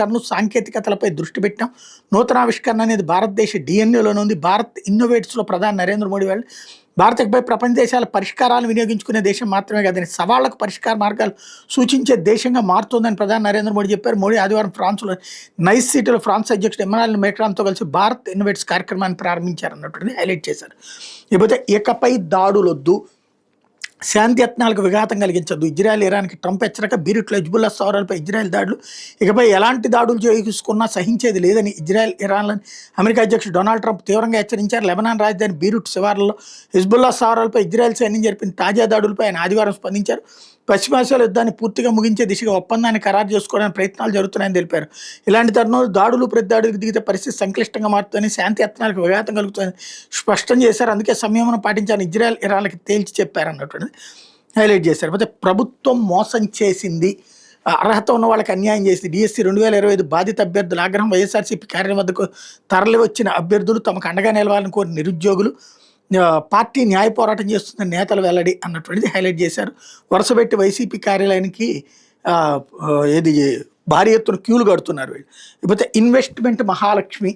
సాంకేతికతలపై దృష్టి పెట్టాం. నూతనావిష్కరణ అనేది భారతదేశ డిఎన్ఏలోనే ఉంది. భారత్ ఇన్నోవేట్స్లో ప్రధాని నరేంద్ర మోడీ వాళ్ళు భారత్పై ప్రపంచ దేశాల పరిష్కారాలు వినియోగించుకునే దేశం మాత్రమే కాదని సవాళ్లకు పరిష్కార మార్గాలు సూచించే దేశంగా మారుతోందని ప్రధాని నరేంద్ర మోడీ చెప్పారు. మోడీ ఆదివారం ఫ్రాన్స్లో నైస్ సిటీలో ఫ్రాన్స్ అధ్యక్షుడు ఎమ్మాన్యుయల్ మేక్రాన్తో కలిసి భారత్ ఇన్నోవేట్స్ కార్యక్రమాన్ని ప్రారంభించారన్నట్టుగా హైలైట్ చేశారు. ఇకపోతే ఇకపై దాడులొద్దు, శాంతి యత్నాలకు విఘాతం కలిగించద్దు, ఇజ్రాయెల్ ఇరాన్కి ట్రంప్ హెచ్చరిక, బీరుట్లో హెజ్బుల్లా స్థావరాలపై ఇజ్రాయెల్ దాడులు, ఇకపై ఎలాంటి దాడులు చేసుకున్నా సహించేది లేదని ఇజ్రాయెల్ ఇరాన్లను అమెరికా అధ్యక్షుడు డొనాల్డ్ ట్రంప్ తీవ్రంగా హెచ్చరించారు. లెబనాన్ రాజధాని బీరుట్ శివార్లలో హెజ్బుల్లా స్థావరాలపై ఇజ్రాయెల్ సైన్యం జరిపిన తాజా దాడులపై ఆయన ఆదివారం స్పందించారు. పశ్చిమాసియాలో యుద్ధాన్ని పూర్తిగా ముగించే దిశగా ఒప్పందాన్ని ఖరారు చేసుకోవడానికి ప్రయత్నాలు జరుగుతున్నాయని తెలిపారు. ఇలాంటి తరుణంలో దాడులు ప్రతిదాడులకు దిగితే పరిస్థితి సంక్లిష్టంగా మారుతుందని, శాంతి యత్నాలకు విఘాతం కలుగుతుందని స్పష్టం చేశారు. అందుకే సంయమనం పాటించాలని ఇజ్రాయెల్ ఇరాన్లకి తేల్చి చెప్పారన్నటువంటిది హైలైట్ చేశారు. అయితే ప్రభుత్వం మోసం చేసింది, అర్హత ఉన్న వాళ్ళకి అన్యాయం చేసింది. డిఎస్సి 2025 బాధిత అభ్యర్థుల ఆగ్రహం, వైఎస్ఆర్సీపీ కార్యాలయం వద్దకు తరలి వచ్చిన అభ్యర్థులు, తమకు అండగా నిలవాలని కోరిన నిరుద్యోగులు, పార్టీ న్యాయ పోరాటం చేస్తున్న నేతలు వెల్లడి అన్నటువంటిది హైలైట్ చేశారు. వరుసపెట్టి వైసీపీ కార్యాలయానికి ఏది భారీ ఎత్తున క్యూలు కడుతున్నారు వీళ్ళు. ఇకపోతే ఇన్వెస్ట్మెంట్ మహాలక్ష్మి